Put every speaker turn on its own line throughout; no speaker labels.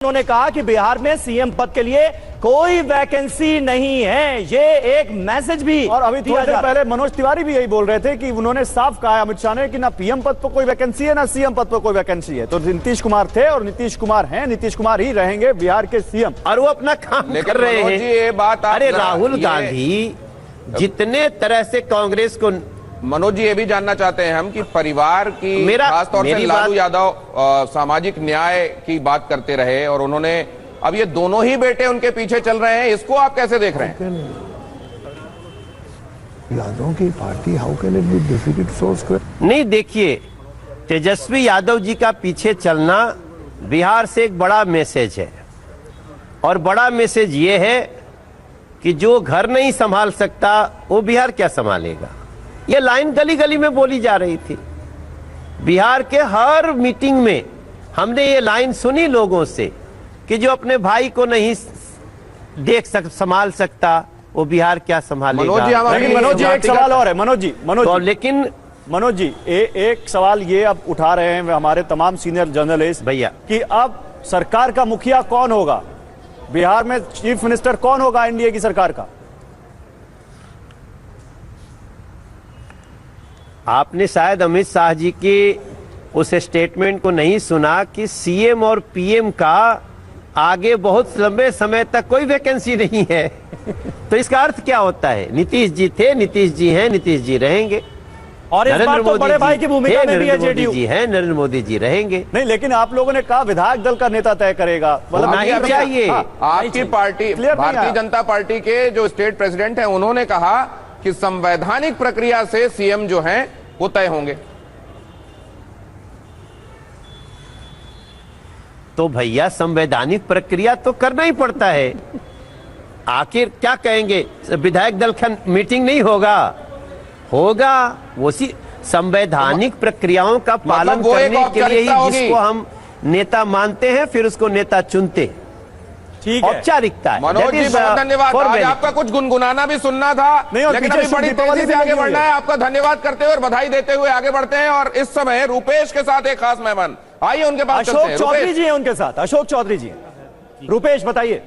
उन्होंने कहा कि बिहार में सीएम पद के लिए कोई वैकेंसी नहीं है। ये एक मैसेज भी
और अभी थोड़ी देर पहले मनोज तिवारी भी यही बोल रहे थे कि उन्होंने साफ कहा है अमित शाह ने कि ना पीएम पद पर कोई वैकेंसी है ना सीएम पद पर कोई वैकेंसी है। तो नीतीश कुमार थे और नीतीश कुमार हैं, नीतीश कुमार ही रहेंगे बिहार के सीएम
और वो अपना काम कर रहे हैं।
ये बात
अरे राहुल गांधी जितने तरह से कांग्रेस को,
मनोज जी ये भी जानना चाहते हैं हम कि परिवार की खासतौर से लालू यादव सामाजिक न्याय की बात करते रहे और उन्होंने अब ये दोनों ही बेटे उनके पीछे चल रहे हैं, इसको आप कैसे देख रहे हैं?
यादव की party how can it be difficult source कर
नहीं, देखिए तेजस्वी यादव जी का पीछे चलना बिहार से एक बड़ा मैसेज है और बड़ा मैसेज ये है कि जो घर नहीं संभाल सकता वो बिहार क्या संभालेगा। ये लाइन गली गली में बोली जा रही थी। बिहार के हर मीटिंग में हमने ये लाइन सुनी लोगों से कि जो अपने भाई को नहीं संभाल सकता वो बिहार क्या संभालेगा।
मनोज जी एक सवाल और है
लेकिन
मनोज जी एक सवाल ये अब उठा रहे हैं हमारे तमाम सीनियर जर्नलिस्ट
भैया
कि अब सरकार का मुखिया कौन होगा, बिहार में चीफ मिनिस्टर कौन होगा एनडीए की सरकार का?
आपने शायद अमित शाह जी के उस स्टेटमेंट को नहीं सुना कि सीएम और पीएम का आगे बहुत लंबे समय तक कोई वैकेंसी नहीं है। तो इसका अर्थ क्या होता है? नीतीश जी थे, नीतीश जी हैं, नीतीश जी रहेंगे
और इस बार तो बड़े भाई की भूमिका में भी है जेडीयू
जी हैं, नरेंद्र मोदी जी रहेंगे।
नहीं, लेकिन आप लोगों ने कहा विधायक दल का नेता तय करेगा,
मतलब नहीं चाहिए।
आपकी पार्टी भारतीय जनता पार्टी के जो स्टेट प्रेसिडेंट हैं उन्होंने कहा कि संवैधानिक प्रक्रिया से सीएम जो हैं वो तय होंगे।
तो भैया संवैधानिक प्रक्रिया तो करना ही पड़ता है। आखिर क्या कहेंगे, विधायक दल का मीटिंग नहीं होगा? होगा। उसी संवैधानिक प्रक्रियाओं का पालन करने के लिए ही जिसको हम नेता मानते हैं फिर उसको नेता चुनते हैं।
ठीक है,
औपचारिकता है।
मनोज जी बहुत धन्यवाद। आज आपका कुछ गुनगुनाना भी सुनना था लेकिन अभी बड़ी तेजी से आगे बढ़ना है। आपका धन्यवाद करते हुए और बधाई देते हुए आगे बढ़ते हैं और इस समय रुपेश के साथ एक खास मेहमान, आइए उनके पास चलते हैं।
अशोक चौधरी जी हैं उनके साथ। अशोक चौधरी जी, रुपेश बताइए।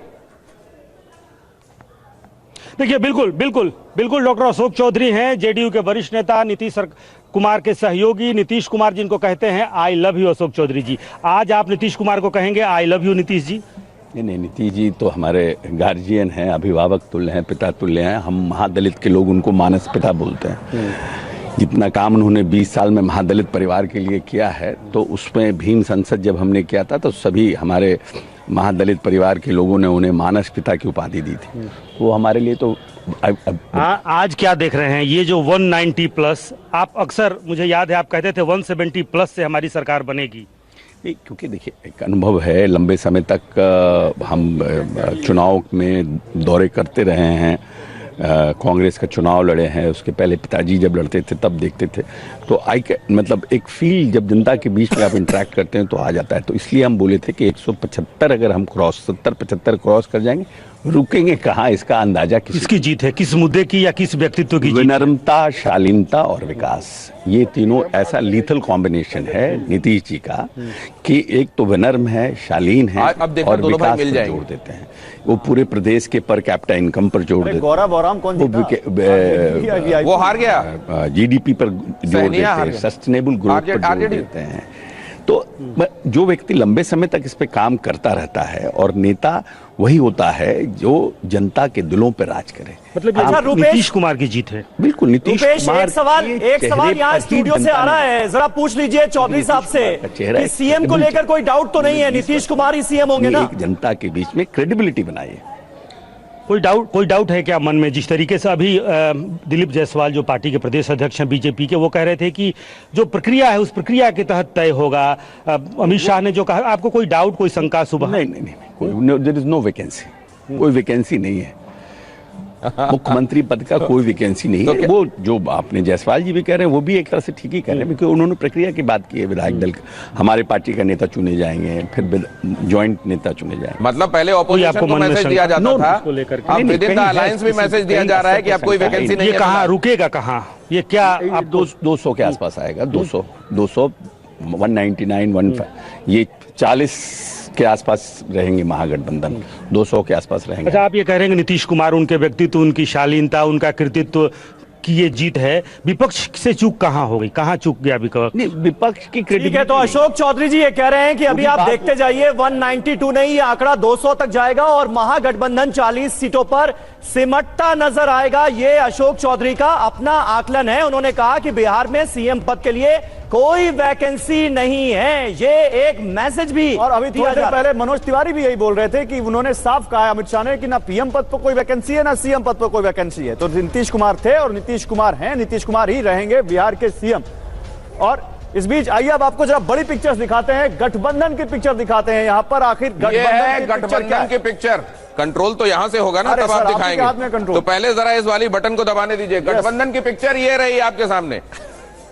देखिए बिल्कुल डॉक्टर अशोक चौधरी हैं, जेडीयू के वरिष्ठ नेता, नीतीश कुमार के सहयोगी, नीतीश कुमार जिनको कहते हैं I love you Ashok Choudhary ji. आज आप नीतीश कुमार को कहेंगे I love you Nitish ji?
नहीं, नीतीश जी तो हमारे गार्जियन हैं, अभिभावक तुल्य हैं, पिता तुल्य हैं। हम महादलित के लोग उनको मानस पिता बोलते हैं। जितना काम उन्होंने 20 साल में महादलित परिवार के लिए किया है तो उसमें भीम संसद जब हमने किया था तो सभी हमारे महादलित परिवार के लोगों ने उन्हें मानस पिता की उपाधि दी थी। वो हमारे लिए तो
आज क्या देख रहे हैं ये जो 190 प्लस, आप अक्सर मुझे याद है आप कहते थे 170 प्लस से हमारी सरकार बनेगी।
क्योंकि देखिए एक अनुभव है, लंबे समय तक हम चुनाव में दौरे करते रहे हैं, कांग्रेस का चुनाव लड़े हैं, उसके पहले पिताजी जब लड़ते थे तब देखते थे। तो मतलब एक फील जब जनता के बीच में आप इंटरेक्ट करते हैं तो आ जाता है। तो इसलिए हम बोले थे कि 175 अगर हम 70-75 क्रॉस कर जाएंगे, रुकेंगे कहाँ, इसका अंदाजा
किसकी जीत है, किस मुद्दे की या किस व्यक्तित्व की?
विनम्रता, शालीनता और विकास, ये तीनों ऐसा लीथल कॉम्बिनेशन है नीतीश जी का कि एक तो विनम्र है, शालीन है और विकास पर जोर देते हैं। वो पूरे प्रदेश के पर कैपिटा इनकम पर जोर देते हैं।
गौरव और कौन
वो हार गया,
जीडीपी पर जोर देते हैं, सस्टेनेबल ग्रोथ पर जोर देते हैं। तो जो व्यक्ति लंबे समय तक इस पे काम करता रहता है और नेता वही होता है जो जनता के दिलों पे राज करे।
मतलब नीतीश कुमार की जीत है।
बिल्कुल नीतीश कुमार।
एक सवाल यहाँ स्टूडियो से आ रहा है, जरा पूछ लीजिए चौधरी साहब से कि सीएम को लेकर कोई डाउट तो नहीं है, नीतीश कुमार ही सीएम होंगे ना?
जनता के बीच में क्रेडिबिलिटी बनाइए।
कोई डाउट है क्या मन में? जिस तरीके से अभी दिलीप जायसवाल जो पार्टी के प्रदेश अध्यक्ष हैं बीजेपी के, वो कह रहे थे कि जो प्रक्रिया है उस प्रक्रिया के तहत तय होगा। अमित शाह ने जो कहा, आपको कोई डाउट, कोई शंका सुबह?
नहीं, देयर इज नो वैकेंसी, कोई वैकेंसी नहीं है। मुख्यमंत्री पद का कोई वैकेंसी नहीं है। वो जो आपने जायसवाल जी भी कह रहे हैं वो भी एक तरह से ठीक ही कह रहे हैं, क्योंकि उन्होंने प्रक्रिया की बात की है। विधायक दल हमारे पार्टी का नेता चुने जाएंगे, फिर जॉइंट नेता चुने जाएंगे।
मतलब पहले ऑपोजिशन को मैसेज दिया जाता था, अब विद इन द अलायंस भी मैसेज दिया जा रहा है कि अब कोई वैकेंसी नहीं है।
ये कहाँ रुकेगा, कहाँ ये क्या
आप 200 के आसपास आएगा? 200, 199, 15, ये 40 के आसपास रहेंगे महागठबंधन, 200 के आसपास रहेंगे।
अच्छा, आप ये कह रहे हैं नीतीश कुमार, उनके व्यक्तित्व, उनकी शालीनता, उनका कृतित्व की ये जीत है, विपक्ष से चूक कहां हो गई, कहां चूक गया विपक्ष?
नहीं, विपक्ष की
ठीक है, तो अशोक चौधरी जी ये कह रहे हैं कि अभी आप देखते जाइए 192 नहीं, ये आंकड़ा 200 तक जाएगा और महागठबंधन 40 सीटों पर सिमटता नजर आएगा। ये अशोक चौधरी का अपना आकलन है। उन्होंने कहा कि बिहार में सीएम पद के लिए कोई वैकेंसी नहीं है, ये एक मैसेज भी।
और अभी थोड़ी देर पहले मनोज तिवारी भी यही बोल रहे थे कि उन्होंने साफ कहा अमित शाह ने कि ना पीएम पद पर कोई वैकेंसी है ना सीएम पद पर कोई वैकेंसी है। तो नीतीश कुमार थे और नीतीश कुमार हैं, नीतीश कुमार ही रहेंगे बिहार के सीएम। और इस बीच आइए अब आपको जरा बड़ी पिक्चर्स दिखाते हैं, गठबंधन की पिक्चर दिखाते हैं। यहाँ पर आखिर
गठबंधन की पिक्चर कंट्रोल तो यहां से होगा ना, तब आप दिखाएंगे। तो पहले जरा इस वाली बटन को दबाने दीजिए। गठबंधन की पिक्चर ये रही आपके सामने,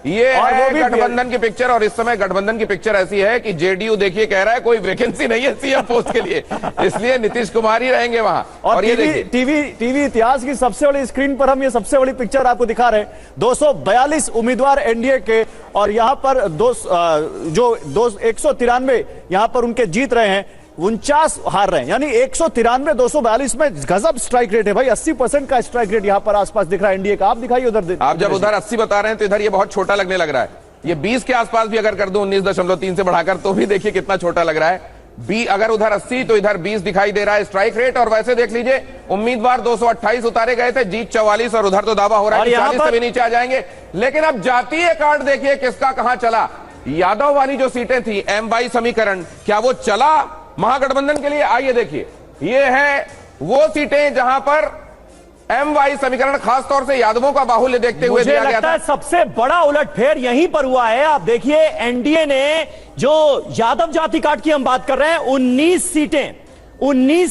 ये है गठबंधन की पिक्चर। और इस समय गठबंधन की पिक्चर ऐसी है कि जेडीयू देखिए कह रहा है कोई वैकेंसी नहीं है सीएम पोस्ट के लिए, इसलिए नीतीश कुमार ही रहेंगे वहां। और ये देखिए
टीवी इतिहास की सबसे बड़ी स्क्रीन पर हम ये सबसे बड़ी पिक्चर आपको दिखा रहे हैं। 242 उम्मीदवार एनडीए के और यहां पर 193 यहां पर उनके जीत रहे हैं, 49 हार रहे हैं, यानी 193 242 में गजब स्ट्राइक रेट है भाई। 80% का स्ट्राइक रेट यहां पर आसपास दिख रहा है एनडीए का। आप दिखाइए उधर।
आप जब उधर 80 बता रहे हैं तो इधर ये बहुत छोटा लगने लग रहा है। ये 20 के आसपास भी अगर कर दूं 19.3 से बढ़ाकर, तो भी देखिए कितना छोटा लग रहा है। अगर उधर 80 तो इधर 20 दिखाई दे रहा है स्ट्राइक रेट। और वैसे देख लीजिए उम्मीदवार 228 उतारे गए थे, जीत 44, और उधर तो दावा हो रहा है 40 से भी नीचे आ जाएंगे। लेकिन अब जातीय कार्ड देखिए किसका कहां चला। यादव वाली जो सीटें थी, M22 समीकरण, क्या वो चला महागठबंधन के लिए? आइए देखिए, ये है वो सीटें जहां पर M22 समीकरण खासतौर से यादवों का बाहुल्य देखते हुए दिया गया था।
सबसे बड़ा उलटफेर यहीं पर हुआ है। आप देखिए एनडीए ने जो यादव जाति कार्ड की हम बात कर रहे हैं, 19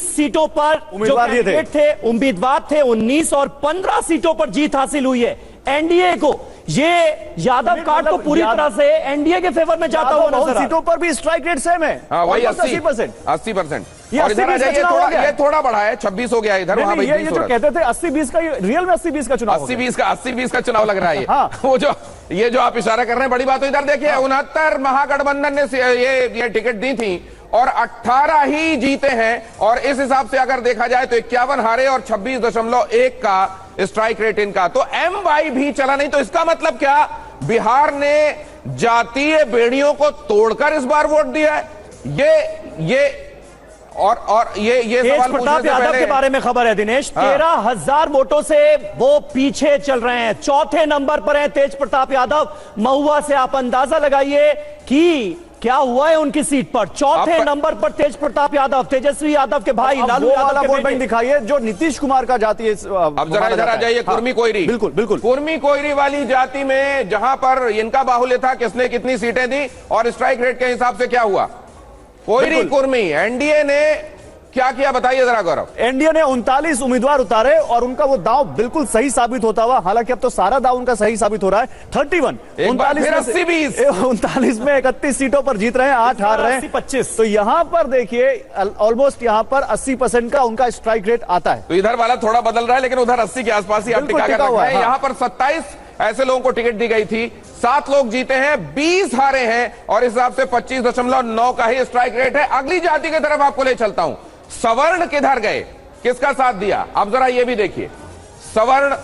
सीटों पर जो कैंडिडेट थे, उम्मीदवार थे 19, और 15 सीटों पर जीत हासिल हुई है एनडीए को। ये यादव कार्ड तो पूरी तरह से एनडीए के फेवर में जाता हुआ नजर।
सीटों पर भी स्ट्राइक रेट सेम है,
वही 80%। और इधर आ जाइए, ये थोड़ा बढ़ा है, 26 हो गया इधर।
ये जो कहते थे 80-20 का, रियल में 80-20 का चुनाव,
80-20 का चुनाव लग रहा है। वो जो आप इशारा कर रहे हैं, बड़ी बात। तो इधर देखिए 69 महागठबंधन ने ये टिकट दी थी और 18 ही जीते हैं। और इस हिसाब से अगर देखा जाए तो 51 हारे और 26.1 का स्ट्राइक रेट इनका। तो M22 भी चला नहीं। तो इसका मतलब क्या, बिहार ने जातीय बेड़ियों को तोड़कर इस बार वोट दिया है। ये
तेज प्रताप यादव के बारे में खबर है दिनेश, 13,000 वोटों से वो पीछे चल रहे हैं, चौथे नंबर पर है तेज प्रताप यादव महुआ से। आप अंदाजा लगाइए कि क्या हुआ है उनकी सीट पर। चौथे नंबर पर तेज प्रताप यादव, तेजस्वी यादव के भाई लालू यादव के बेटे।
दिखाइए जो नीतीश कुमार का जाति है।
अब जरा इधर आ जाइए, कुर्मी कोयरी।
बिल्कुल
कुर्मी कोयरी वाली जाति में जहां पर इनका बाहुल्य था, किसने कितनी सीटें दी और स्ट्राइक रेट के हिसाब से क्या हुआ। कोयरी कुर्मी, एनडीए ने क्या किया बताइए जरा गौरव।
एनडीए ने 39 उम्मीदवार उतारे और उनका वो दांव बिल्कुल सही साबित होता हुआ, हालांकि अब तो सारा दांव उनका सही साबित हो रहा है। 31 39 में 31 सीटों पर जीत रहे हैं, 8 हार रहे हैं, 25। तो यहां पर देखिए ऑलमोस्ट यहां पर 80% का उनका स्ट्राइक रेट आता है।
तो इधर वाला थोड़ा बदल रहा है, लेकिन उधर 80 के आसपास ही आप टिका कर रखा है। यहां पर 27 ऐसे लोगों को टिकट दी गई थी, 7 लोग जीते हैं, 20 हारे हैं, और इस हिसाब से 25.9 का ही स्ट्राइक रेट है। अगली जाति की तरफ आपको ले चलता हूं। सवर्ण किधर गए, किसका साथ दिया, अब जरा ये भी देखिए। सवर्ण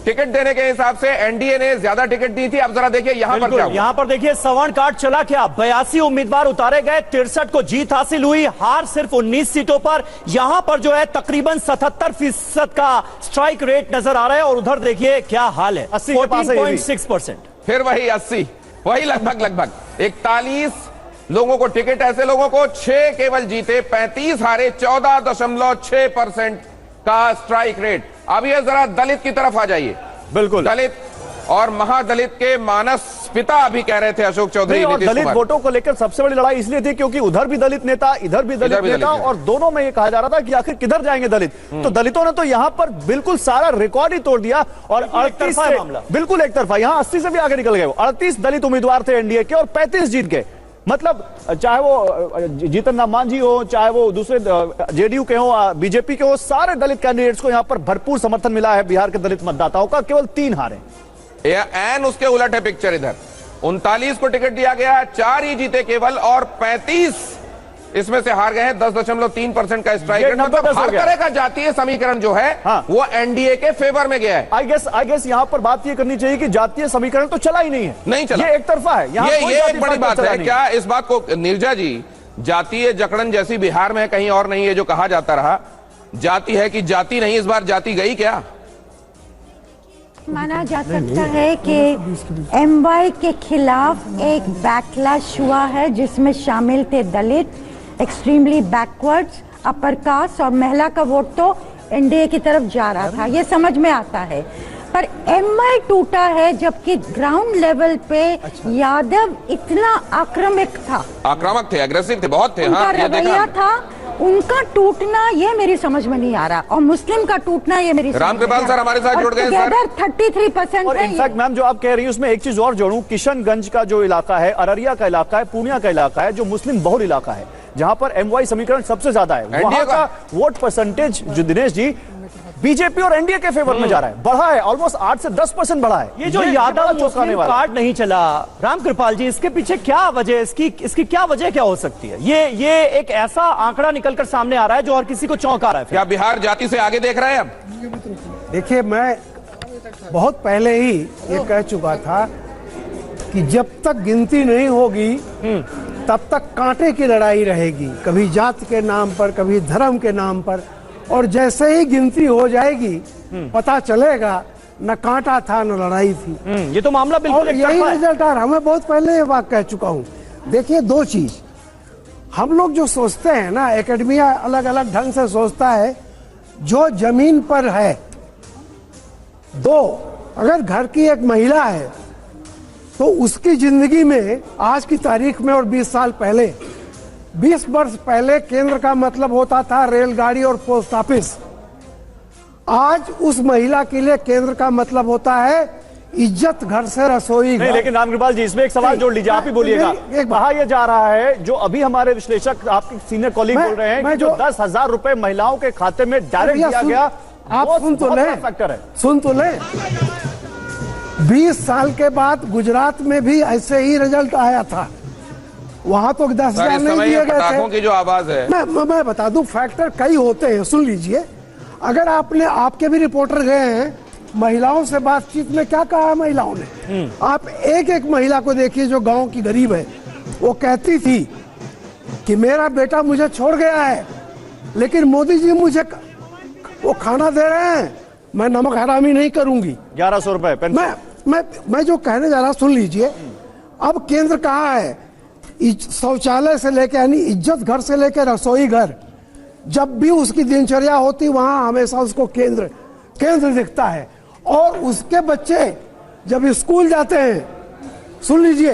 टिकट देने के हिसाब से एनडीए ने ज्यादा टिकट दी थी। अब जरा देखिए यहां पर क्या हुआ।
यहां पर देखिए सवर्ण कार्ड चला क्या, 82 उम्मीदवार उतारे गए, 63 को जीत हासिल हुई, हार सिर्फ 19 सीटों पर। यहां पर जो है तकरीबन 77% का स्ट्राइक रेट नजर आ रहा है। और उधर देखिए क्या हाल है, 14.6%।
फिर वही 80, वही लगभग 41 लोगों को टिकट, ऐसे लोगों को 6 केवल जीते, 35 हारे, 14.6% का स्ट्राइक रेट। अब ये जरा दलित की तरफ आ जाइए।
बिल्कुल,
दलित और महादलित के मानस पिता अभी कह रहे थे अशोक चौधरी।
और दलित वोटों को लेकर सबसे बड़ी लड़ाई इसलिए थी क्योंकि उधर भी दलित नेता, इधर भी दलित नेता, और दोनों में ये कहा जा रहा था कि आखिर किधर जाएंगे दलित। तो दलितों ने तो यहां पर बिल्कुल सारा रिकॉर्ड ही तोड़ दिया और 38 बिल्कुल एक तरफा, यहां 80 से भी आगे निकल गए। 38 दलित उम्मीदवार थे एनडीए के और 35 जीत गए। मतलब चाहे वो जीतन राम मांझी हो, चाहे वो दूसरे जेडीयू के हो, बीजेपी के हो, सारे दलित कैंडिडेट्स को यहां पर भरपूर समर्थन मिला है बिहार के दलित मतदाताओं का। केवल 3 हारे।
एन उसके उलट है पिक्चर। इधर 39 को टिकट दिया गया, 4 ही जीते केवल, और 35 इसमें से हार गए हैं। 10.3% का स्ट्राइक रेट, मतलब हर तरह का जातीय समीकरण जो है वो एनडीए के फेवर में गया है।
आई गेस यहाँ पर बात ये करनी चाहिए कि जातीय समीकरण तो चला ही नहीं है,
नहीं चला,
ये एक तरफा है।
ये एक बड़ी बात है। क्या इस बात को नीरजा जी, जातीय जकड़न जैसी बिहार में कहीं और नहीं है जो कहा जाता रहा, जाति है कि जाति नहीं, इस बार जाति गई क्या?
माना जा सकता है कि एमवाई के खिलाफ एक बैकलैश हुआ है जिसमें शामिल थे दलित, एक्सट्रीमली बैकवर्ड्स, अपर कास्ट और महिला का वोट तो एनडीए की तरफ जा रहा था, ये समझ में आता है। पर एमआई टूटा है जबकि ग्राउंड लेवल पे यादव इतना आक्रामक थे,
एग्रेसिव थे, बहुत थे।
उनका रवैया था, उनका टूटना ये मेरी समझ में नहीं आ रहा, और मुस्लिम का टूटना ये मेरी
रामकृपाल सर हमारे साथ जुड़ गए सर।
33%।
और इनफैक्ट मैम जो आप कह रही है उसमें एक चीज और जोड़ूं, किशनगंज का जो इलाका है, अररिया का इलाका है, पूर्णिया का इलाका है, जो मुस्लिम बहुल इलाका है, जहां पर एमवाई समीकरण सबसे ज्यादा है, वहां का वोट परसेंटेज जो दिनेश जी बीजेपी और एनडीए के फेवर में जा रहा है, बढ़ा है, ऑलमोस्ट 8 से 10% बढ़ा है।
ये जो यादव मुस्लिम कार्ड नहीं चला, रामकृपाल जी, इसके पीछे क्या वजह, इसकी क्या वजह क्या हो सकती है? ये एक ऐसा आंकड़ा निकलकर सामने आ रहा है जो और किसी को चौंका रहा है।
क्या बिहार जाति से आगे देख रहा है? अब
देखिए, मैं बहुत पहले ही ये कह चुका था कि जब तक गिनती नहीं होगी तब तक कांटे की लड़ाई रहेगी, कभी जात के नाम पर, कभी धर्म के नाम पर, और जैसे ही गिनती हो जाएगी पता चलेगा न कांटा था न लड़ाई थी।
ये तो मामला बिल्कुल
यही रिजल्ट आ रहा है। मैं बहुत पहले ये बात कह चुका हूँ। देखिए, दो चीज हम लोग जो सोचते हैं ना, एकेडमिया अलग अलग ढंग से सोचता है, जो जमीन पर है, दो, अगर घर की एक महिला है तो उसकी जिंदगी में आज की तारीख में और 20 साल पहले, 20 वर्ष पहले केंद्र का मतलब होता था रेलगाड़ी और पोस्ट ऑफिस। आज उस महिला के लिए केंद्र का मतलब होता है इज्जत घर से रसोई घर।
लेकिन रामकृपाल जी, इसमें एक सवाल जोड़ लीजिए, आप ही बोलिएगा। कहा यह जा रहा है, जो अभी हमारे विश्लेषक आपके सीनियर कॉलीग बोल रहे हैं कि जो 10,000 रुपए महिलाओं के खाते में डायरेक्ट दिया गया,
आप सुन तो ले,
फैक्टर है,
सुन तो ले। 20 साल के बाद गुजरात में भी ऐसे ही रिजल्ट आया था, वहां तो 10,000 नहीं दिए गए थे।
की जो आवाज है,
मैं बता दूं, फैक्टर कई होते हैं, सुन लीजिए। अगर आपके भी रिपोर्टर गए हैं, महिलाओं से बातचीत में क्या कहा है महिलाओं ने? आप एक एक महिला को देखिए जो गांव की गरीब है, वो कहती थी कि मेरा बेटा मुझे छोड़ गया है, लेकिन मोदी जी मुझे वो खाना दे रहे हैं, मैं नमक हरामी नहीं करूंगी।
1100 रुपए पेंशन।
मैं जो कहने जा रहा, सुन लीजिए। अब केंद्र कहाँ है? शौचालय से लेकर, यानी इज्जत घर से लेकर रसोई घर, जब भी उसकी दिनचर्या होती वहां हमेशा उसको केंद्र दिखता है। और उसके बच्चे जब स्कूल जाते हैं, सुन लीजिए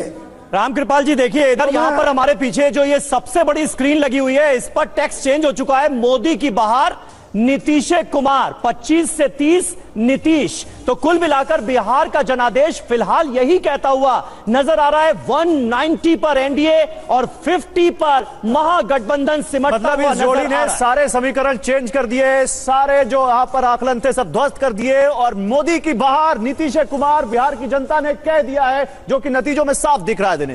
रामकृपाल जी, देखिए इधर यहाँ पर हमारे पीछे जो ये सबसे बड़ी स्क्रीन लगी हुई है, इस पर टेक्स्ट चेंज हो चुका है, मोदी की बहार नीतीश कुमार, 25 से 30 नीतीश। तो कुल मिलाकर बिहार का जनादेश फिलहाल यही कहता हुआ नजर आ रहा है, 190 पर एनडीए और 50 पर महागठबंधन सिमटता हुआ।
जोड़ी ने सारे समीकरण चेंज कर दिए, सारे जो यहाँ पर आकलन थे सब ध्वस्त कर दिए, और मोदी की बहार नीतीश कुमार बिहार की जनता ने कह दिया है, जो कि नतीजों में साफ दिख रहा है दिनेश।